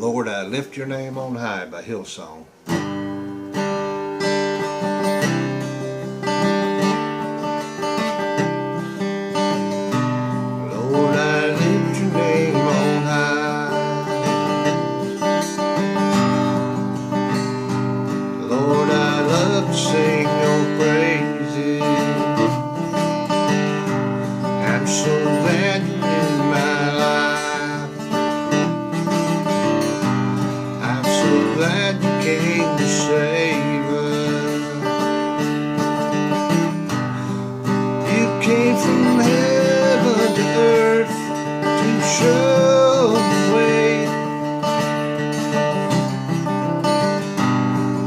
Lord, I lift your name on high by Hillsong. Lord, I lift your name on high. Lord, I love to sing your praises. I'm so glad you're in my life. I'm so glad you came to save us. You came from heaven to earth to show the way.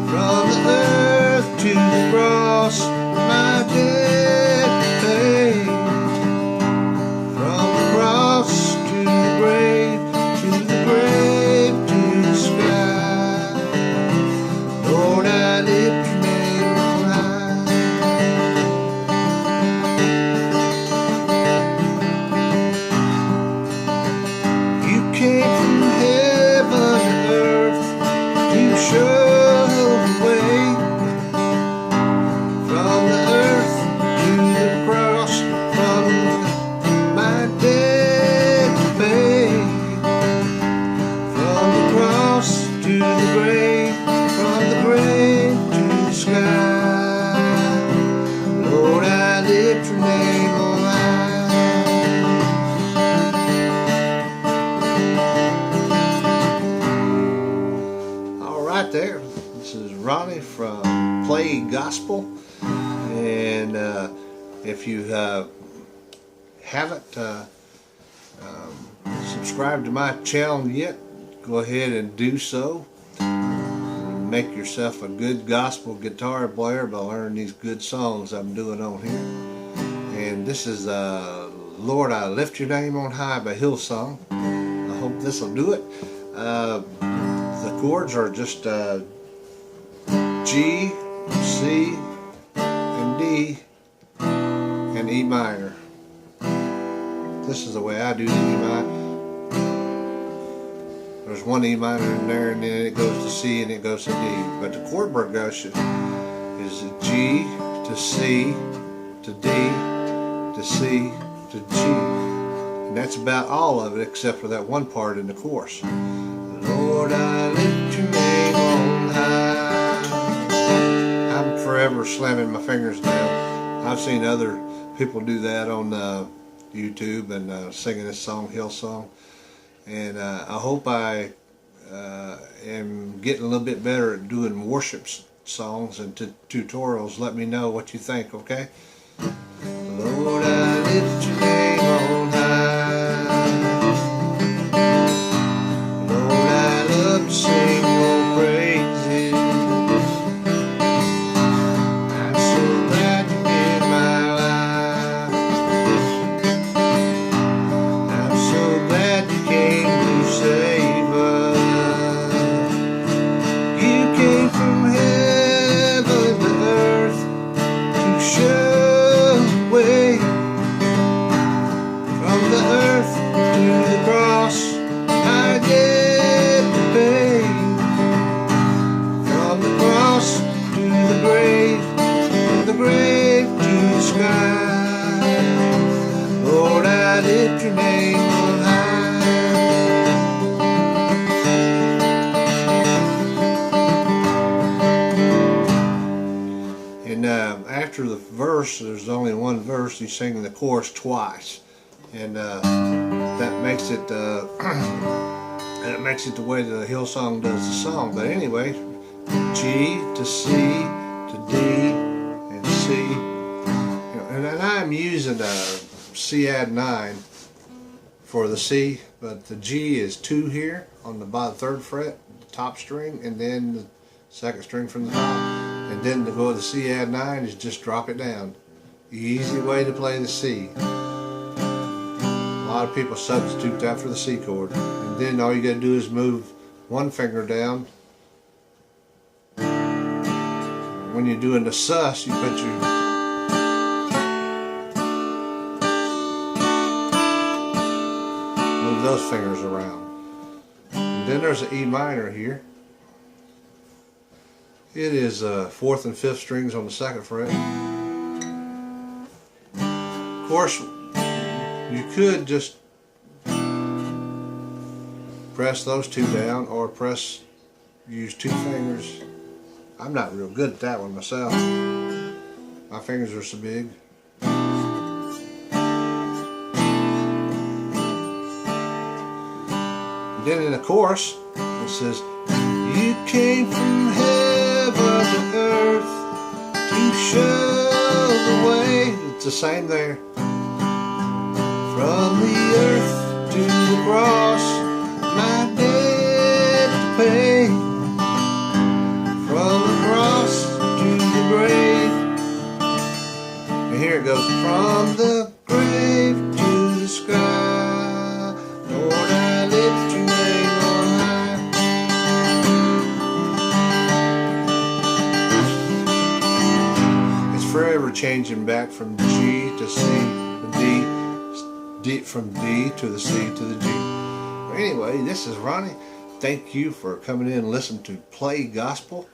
From the earth to the cross, my debt to pay. From the cross to the grave to the sky. Lord, I lift your name on high. You came from heaven to earth to show the way. From the earth to the cross, from my debt to pay. From the cross to the grave, from the grave to the sky. Lord, I lift your name on high. All right there. This is Ronnie from Play Gospel. And if you haven't subscribed to my channel yet, go ahead and do so. Make yourself a good gospel guitar player by learning these good songs I'm doing on here. And this is Lord, I Lift Your Name on High by Hillsong. I hope this will do it. The chords are just G, C, and D, and E minor. This is the way I do the E minor. There's one E minor in there, and then it goes to C and it goes to D. But the chord progression is G to C to D to C to G. And that's about all of it except for that one part in the chorus. Lord, I lift your name on high. I'm forever slamming my fingers down. I've seen other people do that on YouTube and singing this song, Hillsong. And I hope I am getting a little bit better at doing worship songs and tutorials. Let me know what you think, okay? Lord, I lift your name on high. Lord, I love to sing your praises. I'm so glad you're in my life. I'm so glad you came to save us. You came from heaven to earth to show the way. From the earth to the cross, I get to pay. From the cross to the grave, from the grave to the sky. Lord, I lift your name on high. And after the verse, there's only one verse. He's singing the chorus twice, and that makes it the way the Hillsong does the song. But anyway, G to C to D and C, and then I'm using a C add 9 for the C, but the G is 2 here on the bottom 3rd fret, the top string, and then the 2nd string from the top. And then to go to the C add 9 is just drop it down. Easy way to play the C. A lot of people substitute that for the C chord. And then all you got to do is move one finger down. When you're doing the sus, you put your those fingers around. then there's an E minor here. It is 4th and 5th strings on the 2nd fret. Of course, you could just press those two down or use 2 fingers. I'm not real good at that one myself. My fingers are so big. And then in the chorus, it says, "You came from heaven to earth to show the way." It's the same there. From the earth to the cross, my debt to pay. From the cross to the grave. And here it goes. From the grave to the sky, Lord, I lift your name on high. It's forever changing back from G to C to D, from D to the C to the G. Anyway, this is Ronnie. Thank you for coming in and listening to Play Gospel.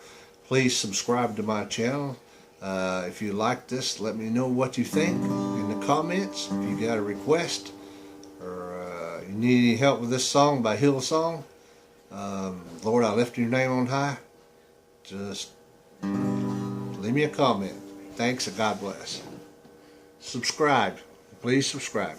Please subscribe to my channel. If you like this, let me know what you think in the comments. If you got a request or you need any help with this song by Hillsong, Lord, I lift your name on high, just leave me a comment. Thanks and God bless. Subscribe. Please subscribe.